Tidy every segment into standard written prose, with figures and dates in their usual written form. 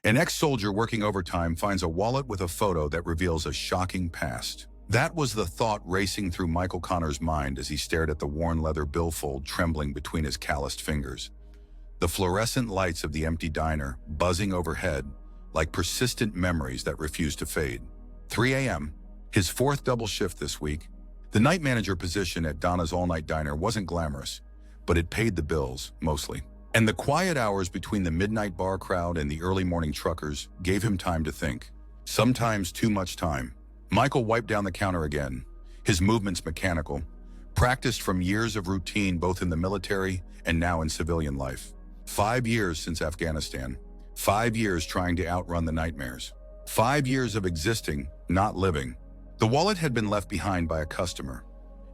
An ex-soldier working overtime finds a wallet with a photo that reveals a shocking past. That was the thought racing through Michael Connor's mind as he stared at the worn leather billfold trembling between his calloused fingers. The fluorescent lights of the empty diner buzzing overhead like persistent memories that refused to fade. 3 a.m., his fourth double shift this week. The night manager position at Donna's all-night diner wasn't glamorous, but it paid the bills, mostly. And the quiet hours between the midnight bar crowd and the early morning truckers gave him time to think. Sometimes too much time. Michael wiped down the counter again, his movements mechanical, practiced from years of routine both in the military and now in civilian life. 5 years since Afghanistan. 5 years trying to outrun the nightmares. 5 years of existing, not living. The wallet had been left behind by a customer,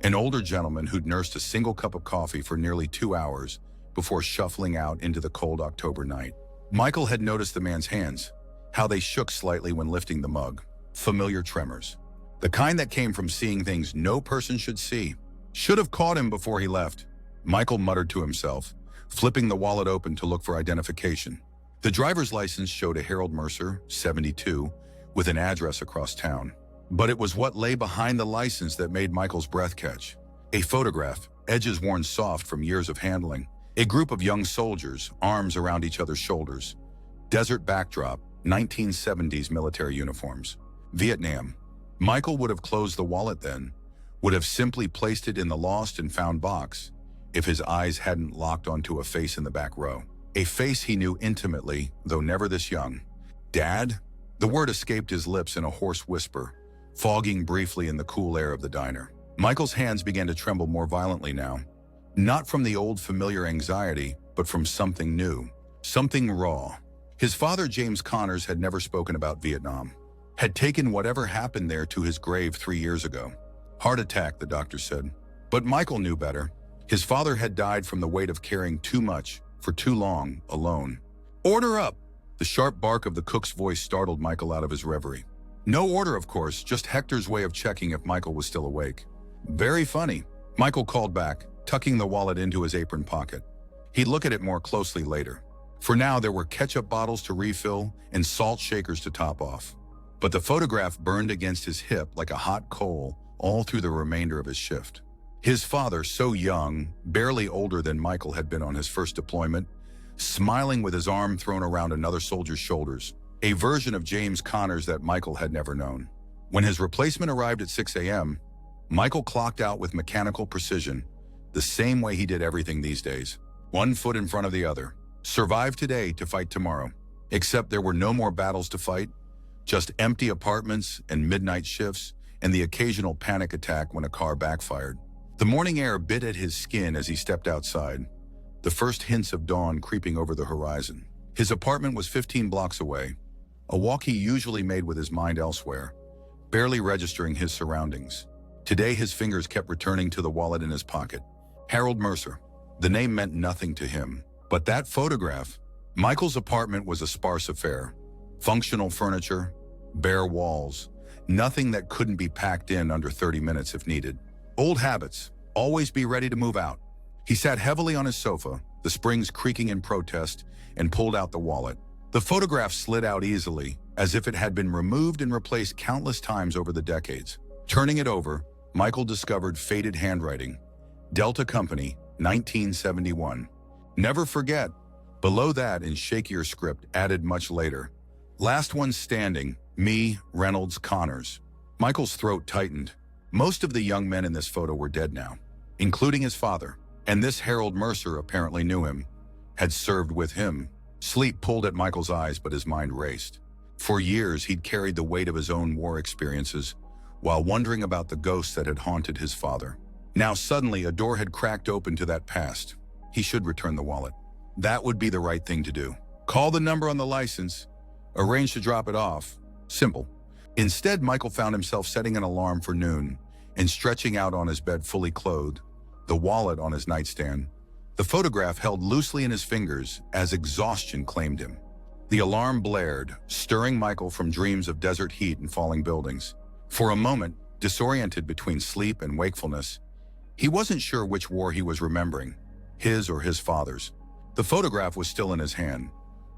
an older gentleman who'd nursed a single cup of coffee for nearly 2 hours before shuffling out into the cold October night. Michael had noticed the man's hands, how they shook slightly when lifting the mug. Familiar tremors. The kind that came from seeing things no person should see. Should have caught him before he left, Michael muttered to himself, flipping the wallet open to look for identification. The driver's license showed a Harold Mercer, 72, with an address across town. But it was what lay behind the license that made Michael's breath catch. A photograph, edges worn soft from years of handling. A group of young soldiers, arms around each other's shoulders. Desert backdrop, 1970s military uniforms. Vietnam. Michael would have closed the wallet then, would have simply placed it in the lost and found box, if his eyes hadn't locked onto a face in the back row. A face he knew intimately, though never this young. Dad? The word escaped his lips in a hoarse whisper, fogging briefly in the cool air of the diner. Michael's hands began to tremble more violently now. Not from the old familiar anxiety, but from something new, something raw. His father, James Connors, had never spoken about Vietnam, had taken whatever happened there to his grave 3 years ago. Heart attack, the doctor said. But Michael knew better. His father had died from the weight of carrying too much, for too long, alone. Order up! The sharp bark of the cook's voice startled Michael out of his reverie. No order, of course, just Hector's way of checking if Michael was still awake. Very funny, Michael called back, tucking the wallet into his apron pocket. He'd look at it more closely later. For now, there were ketchup bottles to refill and salt shakers to top off. But the photograph burned against his hip like a hot coal all through the remainder of his shift. His father, so young, barely older than Michael had been on his first deployment, smiling with his arm thrown around another soldier's shoulders, a version of James Connors that Michael had never known. When his replacement arrived at 6 a.m., Michael clocked out with mechanical precision, the same way he did everything these days. One foot in front of the other. Survive today to fight tomorrow. Except there were no more battles to fight, just empty apartments and midnight shifts and the occasional panic attack when a car backfired. The morning air bit at his skin as he stepped outside, the first hints of dawn creeping over the horizon. His apartment was 15 blocks away, a walk he usually made with his mind elsewhere, barely registering his surroundings. Today his fingers kept returning to the wallet in his pocket. Harold Mercer. The name meant nothing to him, but that photograph. Michael's apartment was a sparse affair. Functional furniture, bare walls, nothing that couldn't be packed in under 30 minutes if needed. Old habits, always be ready to move out. He sat heavily on his sofa, the springs creaking in protest, and pulled out the wallet. The photograph slid out easily, as if it had been removed and replaced countless times over the decades. Turning it over, Michael discovered faded handwriting. Delta Company, 1971. Never forget. Below that, in shakier script, added much later. Last one standing, me, Reynolds, Connors. Michael's throat tightened. Most of the young men in this photo were dead now, including his father. And this Harold Mercer apparently knew him, had served with him. Sleep pulled at Michael's eyes, but his mind raced. For years, he'd carried the weight of his own war experiences, while wondering about the ghosts that had haunted his father. Now suddenly, a door had cracked open to that past. He should return the wallet. That would be the right thing to do. Call the number on the license, arrange to drop it off. Simple. Instead, Michael found himself setting an alarm for noon and stretching out on his bed fully clothed, the wallet on his nightstand, the photograph held loosely in his fingers as exhaustion claimed him. The alarm blared, stirring Michael from dreams of desert heat and falling buildings. For a moment, disoriented between sleep and wakefulness, he wasn't sure which war he was remembering, his or his father's. The photograph was still in his hand,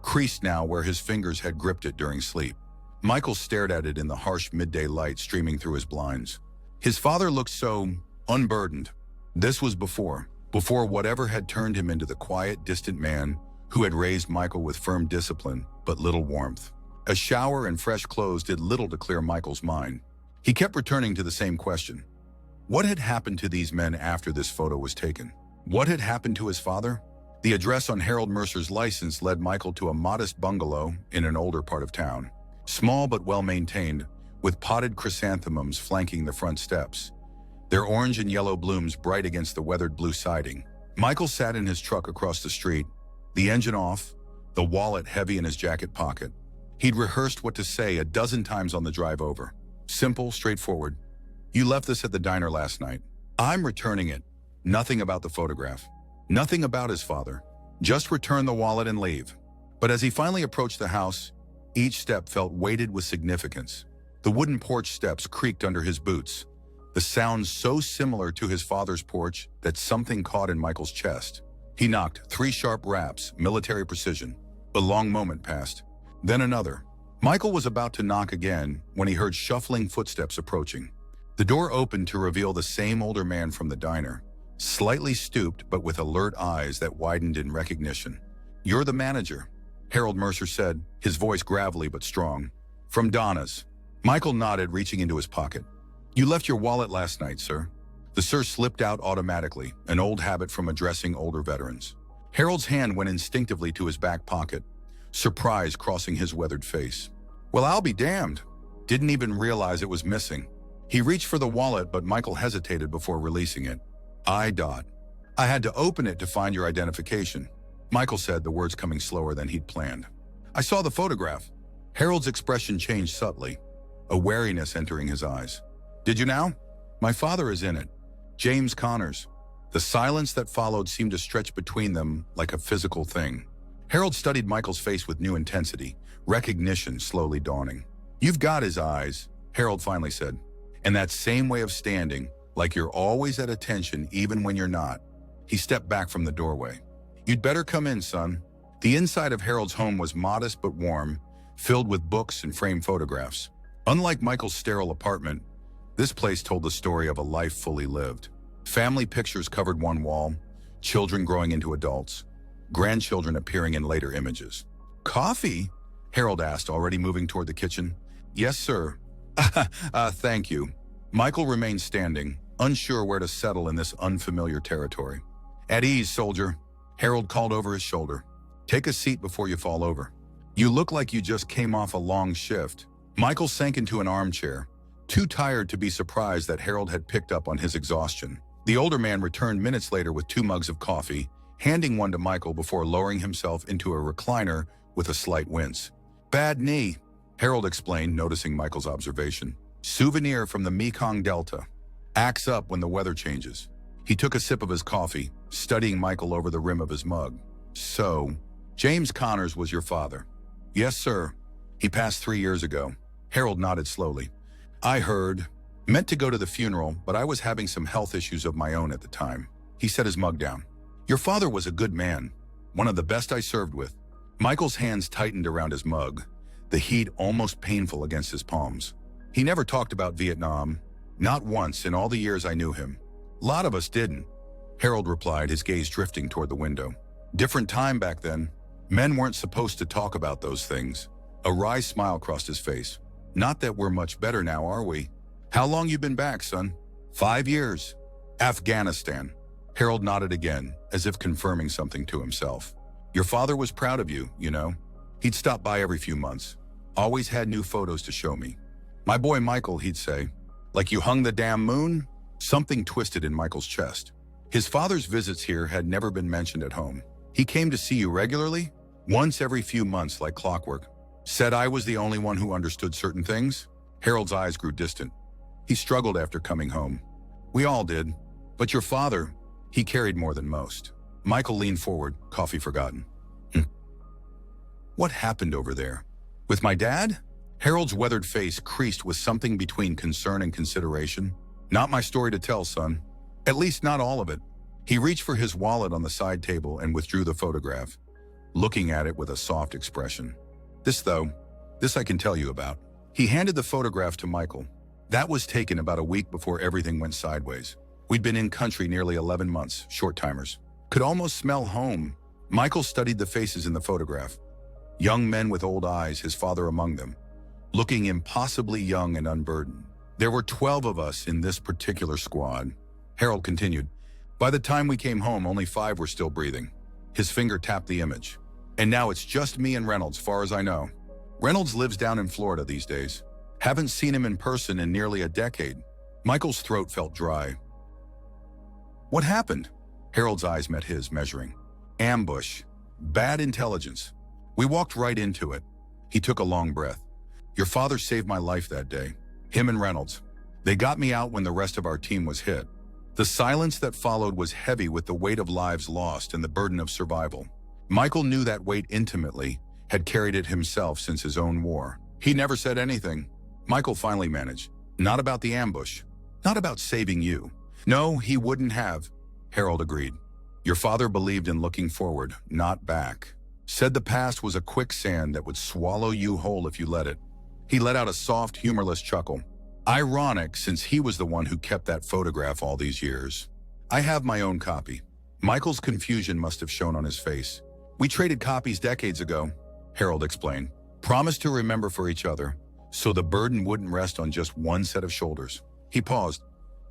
creased now where his fingers had gripped it during sleep. Michael stared at it in the harsh midday light streaming through his blinds. His father looked so unburdened. This was before whatever had turned him into the quiet, distant man who had raised Michael with firm discipline but little warmth. A shower and fresh clothes did little to clear Michael's mind. He kept returning to the same question. What had happened to these men after this photo was taken? What had happened to his father? The address on Harold Mercer's license led Michael to a modest bungalow in an older part of town. Small but well-maintained, with potted chrysanthemums flanking the front steps, their orange and yellow blooms bright against the weathered blue siding. Michael sat in his truck across the street, the engine off, the wallet heavy in his jacket pocket. He'd rehearsed what to say a dozen times on the drive over. Simple, straightforward. You left this at the diner last night. I'm returning it. Nothing about the photograph. Nothing about his father. Just return the wallet and leave. But as he finally approached the house, each step felt weighted with significance. The wooden porch steps creaked under his boots, the sound so similar to his father's porch that something caught in Michael's chest. He knocked 3 sharp raps, military precision. A long moment passed, then another. Michael was about to knock again when he heard shuffling footsteps approaching. The door opened to reveal the same older man from the diner, slightly stooped but with alert eyes that widened in recognition. "You're the manager," Harold Mercer said, his voice gravelly but strong. "From Donna's." Michael nodded, reaching into his pocket. "You left your wallet last night, sir." The sir slipped out automatically, an old habit from addressing older veterans. Harold's hand went instinctively to his back pocket, surprise crossing his weathered face. "Well, I'll be damned." Didn't even realize it was missing. He reached for the wallet, but Michael hesitated before releasing it. I had to open it to find your identification," Michael said, the words coming slower than he'd planned. "I saw the photograph." Harold's expression changed subtly, a wariness entering his eyes. "Did you now? My father is in it. James Connors." The silence that followed seemed to stretch between them like a physical thing. Harold studied Michael's face with new intensity, recognition slowly dawning. "You've got his eyes," Harold finally said. "And that same way of standing, like you're always at attention even when you're not." He stepped back from the doorway. "You'd better come in, son." The inside of Harold's home was modest but warm, filled with books and framed photographs. Unlike Michael's sterile apartment, this place told the story of a life fully lived. Family pictures covered one wall, children growing into adults, grandchildren appearing in later images. "Coffee?" Harold asked, already moving toward the kitchen. "Yes, sir." Thank you." Michael remained standing, unsure where to settle in this unfamiliar territory. "At ease, soldier," Harold called over his shoulder. "Take a seat before you fall over. You look like you just came off a long shift." Michael sank into an armchair, too tired to be surprised that Harold had picked up on his exhaustion. The older man returned minutes later with 2 mugs of coffee, handing one to Michael before lowering himself into a recliner with a slight wince. "Bad knee," Harold explained, noticing Michael's observation. "Souvenir from the Mekong Delta. Acts up when the weather changes." He took a sip of his coffee, studying Michael over the rim of his mug. "So, James Connors was your father?" "Yes, sir. He passed 3 years ago." Harold nodded slowly. "I heard. Meant to go to the funeral, but I was having some health issues of my own at the time." He set his mug down. "Your father was a good man, one of the best I served with." Michael's hands tightened around his mug, the heat almost painful against his palms. "He never talked about Vietnam. Not once in all the years I knew him." "Lot of us didn't," Harold replied, his gaze drifting toward the window. "Different time back then. Men weren't supposed to talk about those things." A wry smile crossed his face. "Not that we're much better now, are we? How long you been back, son?" 5 years. "Afghanistan." Harold nodded again, as if confirming something to himself. "Your father was proud of you, you know. He'd stop by every few months. Always had new photos to show me. 'My boy Michael,' he'd say. 'Like you hung the damn moon?'" Something twisted in Michael's chest. His father's visits here had never been mentioned at home. "He came to see you regularly?" "Once every few months, like clockwork. Said I was the only one who understood certain things." Harold's eyes grew distant. "He struggled after coming home. We all did. But your father, he carried more than most." Michael leaned forward, coffee forgotten. "What happened over there? With my dad?" Harold's weathered face creased with something between concern and consideration. "Not my story to tell, son. At least not all of it." He reached for his wallet on the side table and withdrew the photograph. looking at it with a soft expression. This I can tell you about. He handed the photograph to Michael. That was taken about a week before everything went sideways. We'd been in country nearly 11 months, short-timers. Could almost smell home. Michael studied the faces in the photograph. Young men with old eyes, his father among them, looking impossibly young and unburdened. There were 12 of us in this particular squad. Harold continued. By the time we came home, only 5 were still breathing. His finger tapped the image. And now it's just me and Reynolds, far as I know. Reynolds lives down in Florida these days. Haven't seen him in person in nearly a decade. Michael's throat felt dry. What happened? Harold's eyes met his, measuring. Ambush. Bad intelligence. We walked right into it. He took a long breath. Your father saved my life that day. Him and Reynolds. They got me out when the rest of our team was hit. The silence that followed was heavy with the weight of lives lost and the burden of survival. Michael knew that weight intimately, had carried it himself since his own war. He never said anything. Michael finally managed. Not about the ambush. Not about saving you. No, he wouldn't have. Harold agreed. Your father believed in looking forward, not back. Said the past was a quicksand that would swallow you whole if you let it. He let out a soft, humorless chuckle. Ironic, since he was the one who kept that photograph all these years. I have my own copy. Michael's confusion must have shown on his face. We traded copies decades ago, Harold explained. Promised to remember for each other, so the burden wouldn't rest on just one set of shoulders. He paused.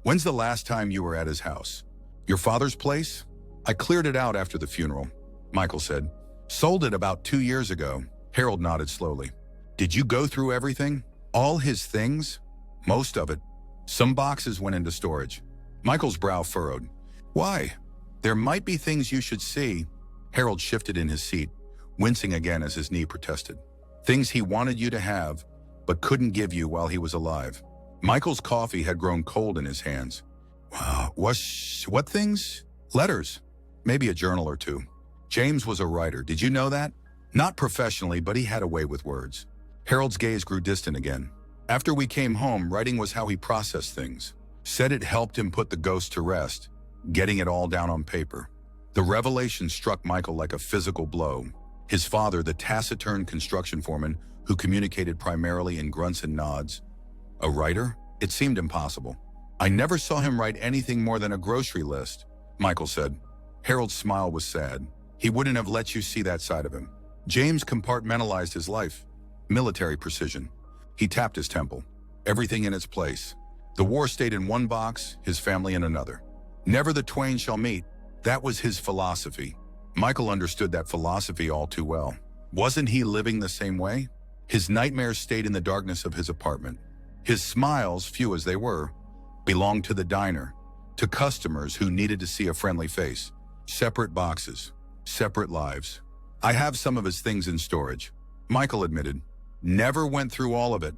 When's the last time you were at his house? Your father's place? I cleared it out after the funeral, Michael said. Sold it about 2 years ago. Harold nodded slowly. Did you go through everything? All his things? Most of it. Some boxes went into storage. Michael's brow furrowed. Why? There might be things you should see. Harold shifted in his seat, wincing again as his knee protested. Things he wanted you to have, but couldn't give you while he was alive. Michael's coffee had grown cold in his hands. Wow, what things? Letters. Maybe a journal or two. James was a writer. Did you know that? Not professionally, but he had a way with words. Harold's gaze grew distant again. After we came home, writing was how he processed things. Said it helped him put the ghost to rest, getting it all down on paper. The revelation struck Michael like a physical blow. His father, the taciturn construction foreman who communicated primarily in grunts and nods. A writer? It seemed impossible. I never saw him write anything more than a grocery list, Michael said. Harold's smile was sad. He wouldn't have let you see that side of him. James compartmentalized his life. Military precision. He tapped his temple. Everything in its place. The war stayed in one box, his family in another. Never the twain shall meet. That was his philosophy. Michael understood that philosophy all too well. Wasn't he living the same way? His nightmares stayed in the darkness of his apartment. His smiles, few as they were, belonged to the diner, to customers who needed to see a friendly face. Separate boxes, separate lives. I have some of his things in storage, Michael admitted. Never went through all of it.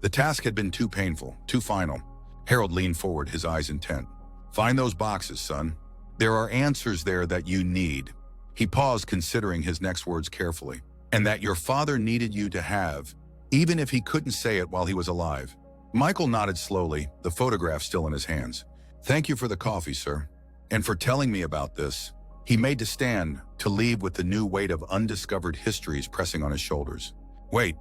The task had been too painful, too final. Harold leaned forward, his eyes intent. Find those boxes, son. There are answers there that you need. He paused, considering his next words carefully. And that your father needed you to have, even if he couldn't say it while he was alive. Michael nodded slowly, the photograph still in his hands. Thank you for the coffee, sir. And for telling me about this. He made to stand, to leave with the new weight of undiscovered histories pressing on his shoulders. Wait.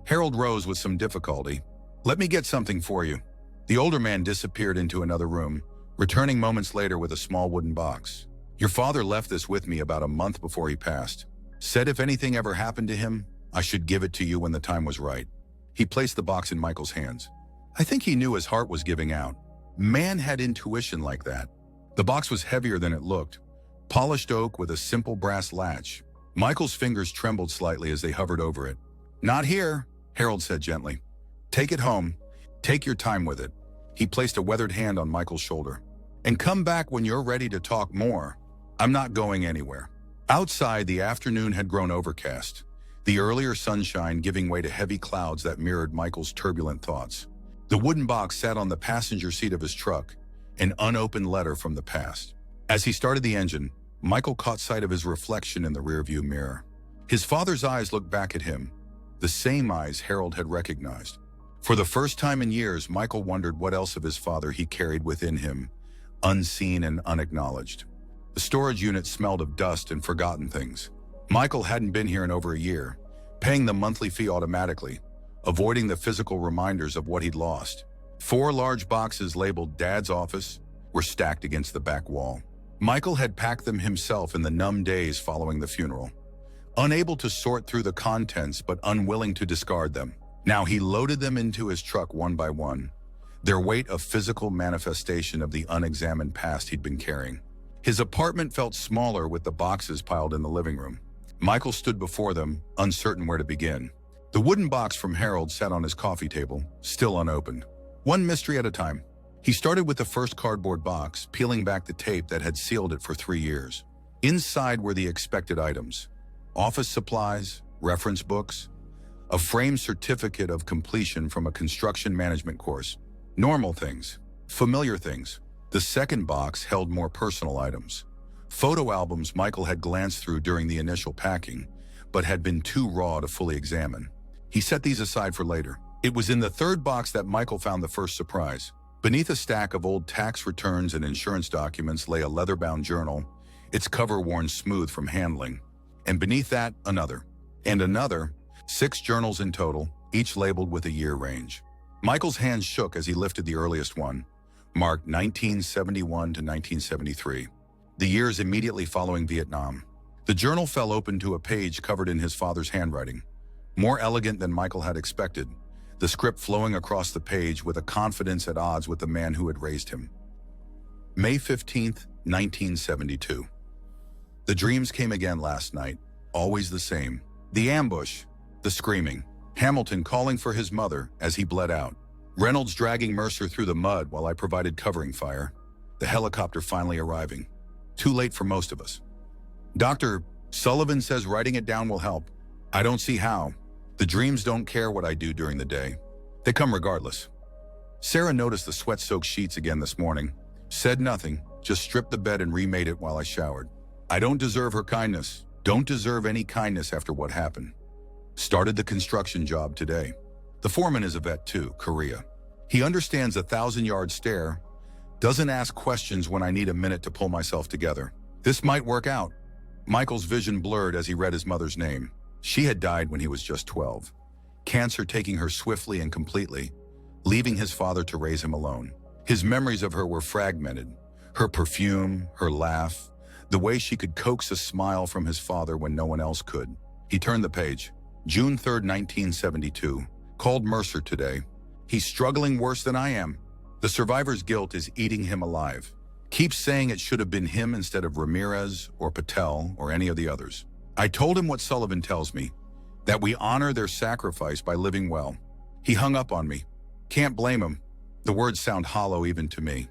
Harold rose with some difficulty. Let me get something for you. The older man disappeared into another room, returning moments later with a small wooden box. Your father left this with me about a month before he passed. Said if anything ever happened to him, I should give it to you when the time was right. He placed the box in Michael's hands. I think he knew his heart was giving out. Man had intuition like that. The box was heavier than it looked. Polished oak with a simple brass latch. Michael's fingers trembled slightly as they hovered over it. Not here, Harold said gently. Take it home. Take your time with it. He placed a weathered hand on Michael's shoulder. And come back when you're ready to talk more. I'm not going anywhere. Outside, the afternoon had grown overcast, the earlier sunshine giving way to heavy clouds that mirrored Michael's turbulent thoughts. The wooden box sat on the passenger seat of his truck, an unopened letter from the past. As he started the engine, Michael caught sight of his reflection in the rearview mirror. His father's eyes looked back at him, the same eyes Harold had recognized. For the first time in years, Michael wondered what else of his father he carried within him, unseen and unacknowledged. The storage unit smelled of dust and forgotten things. Michael hadn't been here in over a year, paying the monthly fee automatically, avoiding the physical reminders of what he'd lost. 4 large boxes labeled Dad's Office were stacked against the back wall. Michael had packed them himself in the numb days following the funeral, unable to sort through the contents but unwilling to discard them. Now he loaded them into his truck one by one, their weight a physical manifestation of the unexamined past he'd been carrying. His apartment felt smaller with the boxes piled in the living room. Michael stood before them, uncertain where to begin. The wooden box from Harold sat on his coffee table, still unopened. One mystery at a time. He started with the first cardboard box, peeling back the tape that had sealed it for 3 years. Inside were the expected items: office supplies, reference books, a framed certificate of completion from a construction management course. Normal things, familiar things. The second box held more personal items. Photo albums Michael had glanced through during the initial packing, but had been too raw to fully examine. He set these aside for later. It was in the third box that Michael found the first surprise. Beneath a stack of old tax returns and insurance documents lay a leather-bound journal, its cover worn smooth from handling. And beneath that, another. And another. 6 journals in total, each labeled with a year range. Michael's hands shook as he lifted the earliest one, marked 1971 to 1973, the years immediately following Vietnam. The journal fell open to a page covered in his father's handwriting, more elegant than Michael had expected, the script flowing across the page with a confidence at odds with the man who had raised him. May 15th, 1972. The dreams came again last night, always the same. The ambush, the screaming, Hamilton calling for his mother as he bled out, Reynolds dragging Mercer through the mud while I provided covering fire, the helicopter finally arriving. Too late for most of us. Dr. Sullivan says writing it down will help. I don't see how. The dreams don't care what I do during the day. They come regardless. Sarah noticed the sweat-soaked sheets again this morning, said nothing, just stripped the bed and remade it while I showered. I don't deserve her kindness. Don't deserve any kindness after what happened. Started the construction job today. The foreman is a vet too, Korea. He understands a 1,000-yard stare, doesn't ask questions when I need a minute to pull myself together. This might work out. Michael's vision blurred as he read his mother's name. She had died when he was just 12. Cancer taking her swiftly and completely, leaving his father to raise him alone. His memories of her were fragmented. Her perfume, her laugh, the way she could coax a smile from his father when no one else could. He turned the page. June 3rd, 1972. Called Mercer today. He's struggling worse than I am. The survivor's guilt is eating him alive. Keeps saying it should have been him instead of Ramirez or Patel or any of the others. I told him what Sullivan tells me, that we honor their sacrifice by living well. He hung up on me. Can't blame him. The words sound hollow even to me.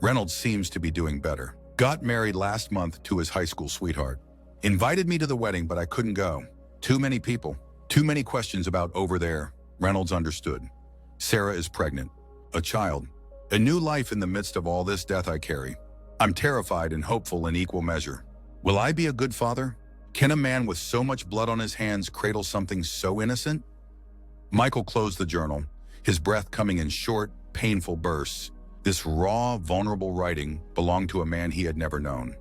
Reynolds seems to be doing better. Got married last month to his high school sweetheart. Invited me to the wedding, but I couldn't go. Too many people. Too many questions about over there. Reynolds understood. Sarah is pregnant. A child. A new life in the midst of all this death I carry. I'm terrified and hopeful in equal measure. Will I be a good father? Can a man with so much blood on his hands cradle something so innocent? Michael closed the journal, his breath coming in short, painful bursts. This raw, vulnerable writing belonged to a man he had never known.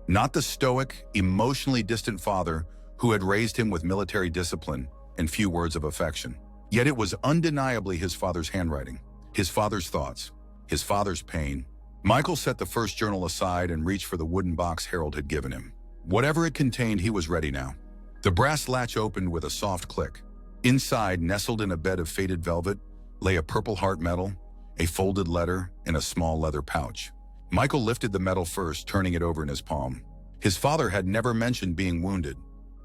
Not the stoic, emotionally distant father who had raised him with military discipline and few words of affection. Yet it was undeniably his father's handwriting, his father's thoughts, his father's pain. Michael set the first journal aside and reached for the wooden box Harold had given him. Whatever it contained, he was ready now. The brass latch opened with a soft click. Inside, nestled in a bed of faded velvet, lay a purple heart medal, a folded letter, and a small leather pouch. Michael lifted the medal first, turning it over in his palm. His father had never mentioned being wounded.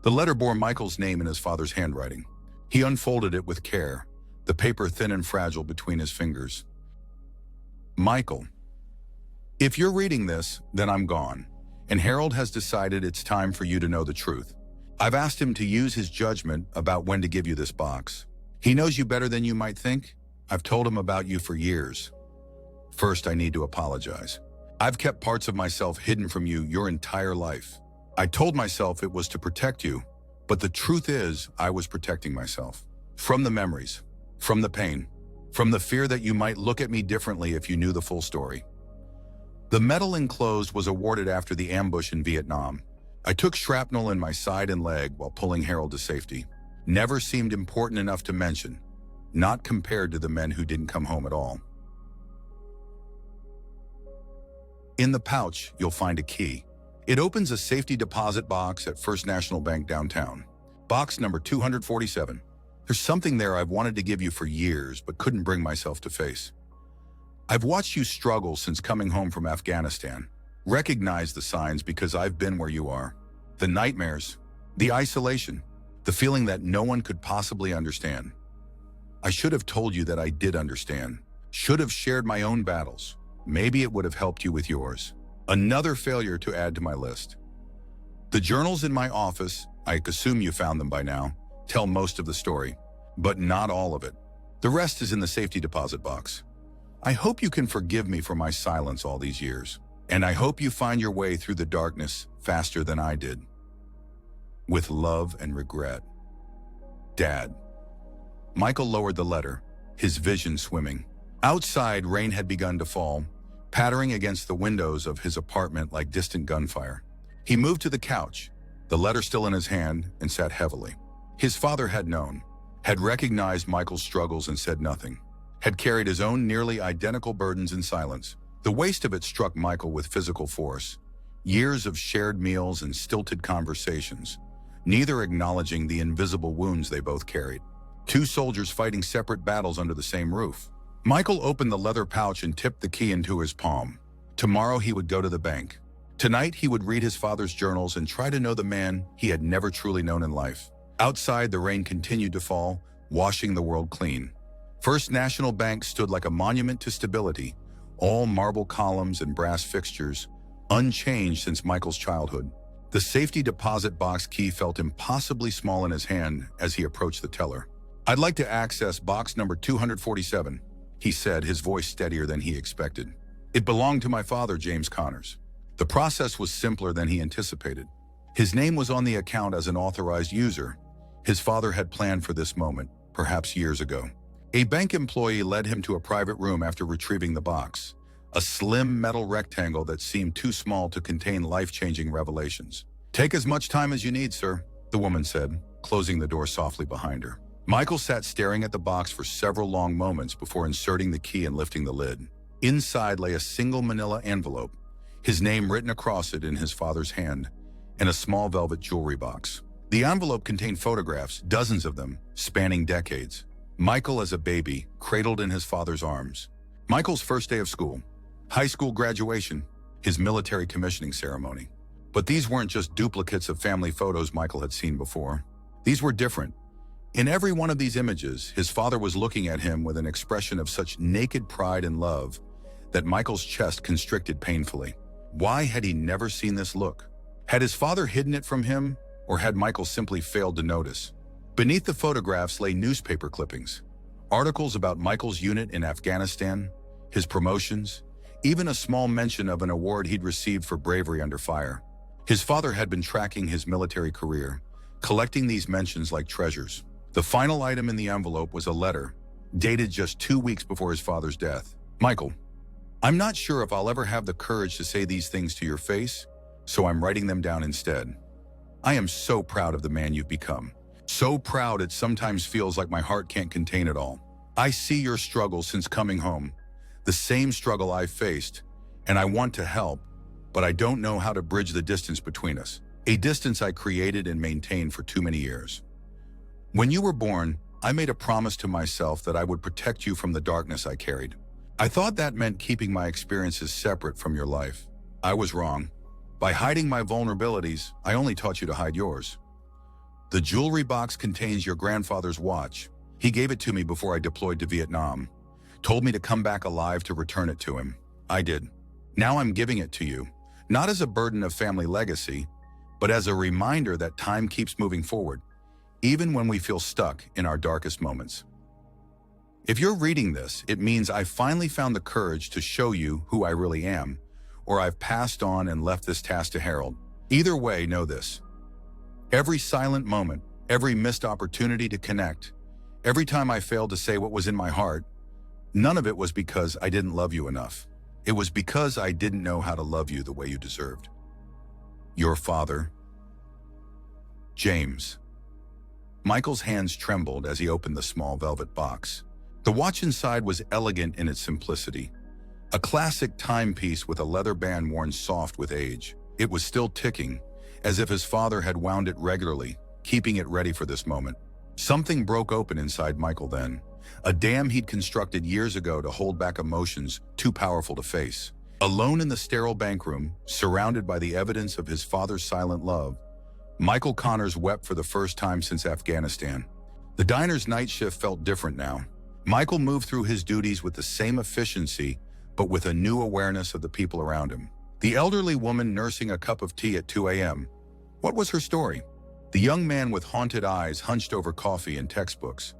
The letter bore Michael's name in his father's handwriting. He unfolded it with care, the paper thin and fragile between his fingers. Michael, if you're reading this, then I'm gone, and Harold has decided it's time for you to know the truth. I've asked him to use his judgment about when to give you this box. He knows you better than you might think. I've told him about you for years. First, I need to apologize. I've kept parts of myself hidden from you your entire life. I told myself it was to protect you, but the truth is I was protecting myself. From the memories, from the pain, from the fear that you might look at me differently if you knew the full story. The medal enclosed was awarded after the ambush in Vietnam, I took shrapnel in my side and leg while pulling Harold to safety. Never seemed important enough to mention, not compared to the men who didn't come home at all. In the pouch, you'll find a key. It opens a safety deposit box at First National Bank downtown. Box number 247. There's something there I've wanted to give you for years, but couldn't bring myself to face. I've watched you struggle since coming home from Afghanistan. Recognize the signs because I've been where you are. The nightmares, the isolation, the feeling that no one could possibly understand. I should have told you that I did understand. Should have shared my own battles. Maybe it would have helped you with yours. Another failure to add to my list. The journals in my office, I assume you found them by now, tell most of the story, but not all of it. The rest is in the safety deposit box. I hope you can forgive me for my silence all these years, and I hope you find your way through the darkness faster than I did. With love and regret. Dad. Michael lowered the letter, his vision swimming. Outside, rain had begun to fall, pattering against the windows of his apartment like distant gunfire. He moved to the couch, the letter still in his hand, and sat heavily. His father had known, had recognized Michael's struggles and said nothing, had carried his own nearly identical burdens in silence. The waste of it struck Michael with physical force. Years of shared meals and stilted conversations, neither acknowledging the invisible wounds they both carried. Two soldiers fighting separate battles under the same roof. Michael opened the leather pouch and tipped the key into his palm. Tomorrow he would go to the bank. Tonight he would read his father's journals and try to know the man he had never truly known in life. Outside, the rain continued to fall, washing the world clean. First National Bank stood like a monument to stability, all marble columns and brass fixtures, unchanged since Michael's childhood. The safety deposit box key felt impossibly small in his hand as he approached the teller. "I'd like to access box number 247, he said, his voice steadier than he expected. "It belonged to my father, James Connors." The process was simpler than he anticipated. His name was on the account as an authorized user. His father had planned for this moment, perhaps years ago. A bank employee led him to a private room after retrieving the box, a slim metal rectangle that seemed too small to contain life-changing revelations. "Take as much time as you need, sir," the woman said, closing the door softly behind her. Michael sat staring at the box for several long moments before inserting the key and lifting the lid. Inside lay a single manila envelope, his name written across it in his father's hand, and a small velvet jewelry box. The envelope contained photographs, dozens of them, spanning decades. Michael as a baby, cradled in his father's arms. Michael's first day of school, high school graduation, his military commissioning ceremony. But these weren't just duplicates of family photos Michael had seen before. These were different. In every one of these images, his father was looking at him with an expression of such naked pride and love that Michael's chest constricted painfully. Why had he never seen this look? Had his father hidden it from him, or had Michael simply failed to notice? Beneath the photographs lay newspaper clippings, articles about Michael's unit in Afghanistan, his promotions, even a small mention of an award he'd received for bravery under fire. His father had been tracking his military career, collecting these mentions like treasures. The final item in the envelope was a letter, dated just 2 weeks before his father's death. "Michael, I'm not sure if I'll ever have the courage to say these things to your face, so I'm writing them down instead. I am so proud of the man you've become. So proud it sometimes feels like my heart can't contain it all. I see your struggle since coming home, the same struggle I've faced, and I want to help, but I don't know how to bridge the distance between us, a distance I created and maintained for too many years. When you were born, I made a promise to myself that I would protect you from the darkness I carried. I thought that meant keeping my experiences separate from your life. I was wrong. By hiding my vulnerabilities, I only taught you to hide yours. The jewelry box contains your grandfather's watch. He gave it to me before I deployed to Vietnam. Told me to come back alive to return it to him. I did. Now I'm giving it to you, not as a burden of family legacy, but as a reminder that time keeps moving forward, even when we feel stuck in our darkest moments. If you're reading this, it means I finally found the courage to show you who I really am, or I've passed on and left this task to Harold. Either way, know this. Every silent moment, every missed opportunity to connect, every time I failed to say what was in my heart, none of it was because I didn't love you enough. It was because I didn't know how to love you the way you deserved. Your father, James. Michael's hands trembled as he opened the small velvet box. The watch inside was elegant in its simplicity. A classic timepiece with a leather band worn soft with age. It was still ticking, as if his father had wound it regularly, keeping it ready for this moment. Something broke open inside Michael then. A dam he'd constructed years ago to hold back emotions too powerful to face. Alone in the sterile bank room, surrounded by the evidence of his father's silent love, Michael Connors wept for the first time since Afghanistan. The diner's night shift felt different now. Michael moved through his duties with the same efficiency, but with a new awareness of the people around him. The elderly woman nursing a cup of tea at 2 a.m. What was her story? The young man with haunted eyes hunched over coffee and textbooks.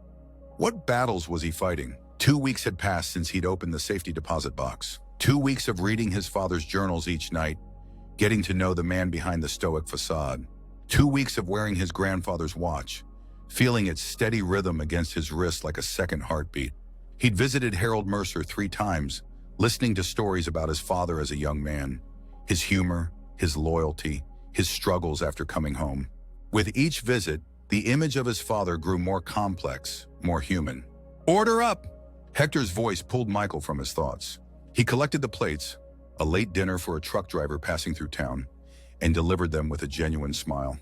What battles was he fighting? 2 weeks had passed since he'd opened the safety deposit box. 2 weeks of reading his father's journals each night, getting to know the man behind the stoic facade. 2 weeks of wearing his grandfather's watch, feeling its steady rhythm against his wrist like a second heartbeat. He'd visited Harold Mercer 3 times, listening to stories about his father as a young man, his humor, his loyalty, his struggles after coming home. With each visit, the image of his father grew more complex, more human. "Order up!" Hector's voice pulled Michael from his thoughts. He collected the plates, a late dinner for a truck driver passing through town, and delivered them with a genuine smile.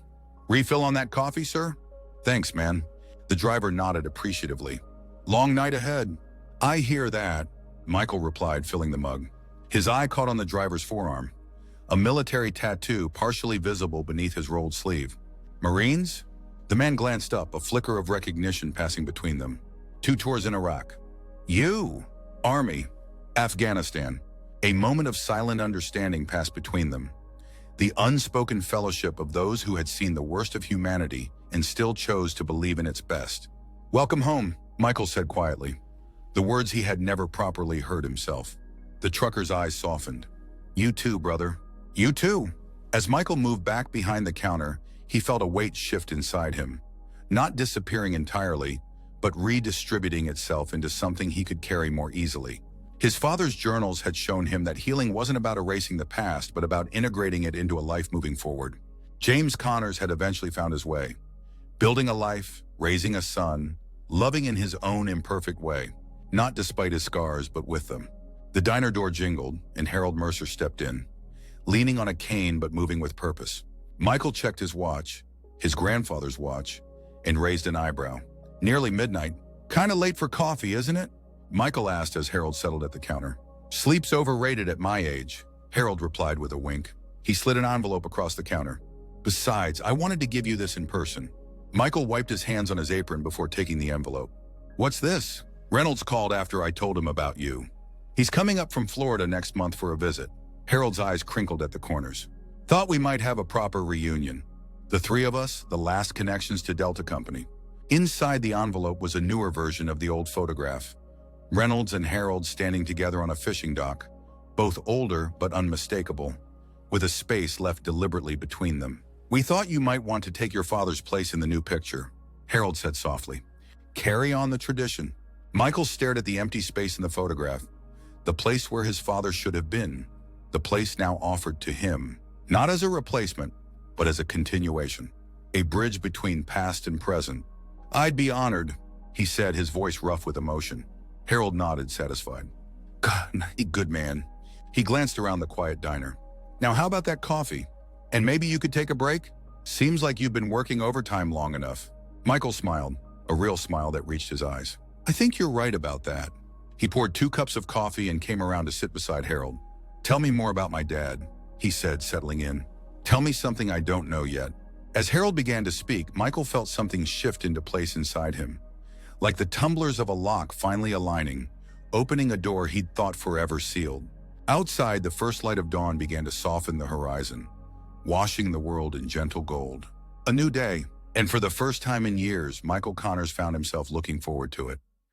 "Refill on that coffee, sir?" "Thanks, man." The driver nodded appreciatively. "Long night ahead." "I hear that," Michael replied, filling the mug. His eye caught on the driver's forearm, a military tattoo partially visible beneath his rolled sleeve. "Marines?" The man glanced up, a flicker of recognition passing between them. "2 tours in Iraq." "You?" "Army." "Afghanistan." A moment of silent understanding passed between them. The unspoken fellowship of those who had seen the worst of humanity and still chose to believe in its best. "Welcome home," Michael said quietly, the words he had never properly heard himself. The trucker's eyes softened. "You too, brother." "You too." As Michael moved back behind the counter, he felt a weight shift inside him, not disappearing entirely, but redistributing itself into something he could carry more easily. His father's journals had shown him that healing wasn't about erasing the past, but about integrating it into a life moving forward. James Connors had eventually found his way, building a life, raising a son, loving in his own imperfect way, not despite his scars, but with them. The diner door jingled, and Harold Mercer stepped in, leaning on a cane but moving with purpose. Michael checked his watch, his grandfather's watch, and raised an eyebrow. "Nearly midnight. Kinda late for coffee, isn't it?" Michael asked as Harold settled at the counter. "Sleep's overrated at my age," Harold replied with a wink. He slid an envelope across the counter. "Besides, I wanted to give you this in person." Michael wiped his hands on his apron before taking the envelope. "What's this?" "Reynolds called after I told him about you. He's coming up from Florida next month for a visit." Harold's eyes crinkled at the corners. "Thought we might have a proper reunion. The 3 of us, the last connections to Delta Company." Inside the envelope was a newer version of the old photograph. Reynolds and Harold standing together on a fishing dock, both older but unmistakable, with a space left deliberately between them. "We thought you might want to take your father's place in the new picture," Harold said softly. "Carry on the tradition." Michael stared at the empty space in the photograph, the place where his father should have been, the place now offered to him, not as a replacement, but as a continuation, a bridge between past and present. "I'd be honored," he said, his voice rough with emotion. Harold nodded, satisfied. "God, good man." He glanced around the quiet diner. "Now how about that coffee? And maybe you could take a break? Seems like you've been working overtime long enough." Michael smiled, a real smile that reached his eyes. "I think you're right about that." He poured 2 cups of coffee and came around to sit beside Harold. "Tell me more about my dad," he said, settling in. "Tell me something I don't know yet." As Harold began to speak, Michael felt something shift into place inside him, like the tumblers of a lock finally aligning, opening a door he'd thought forever sealed. Outside, the first light of dawn began to soften the horizon, washing the world in gentle gold. A new day, and for the first time in years, Michael Connors found himself looking forward to it.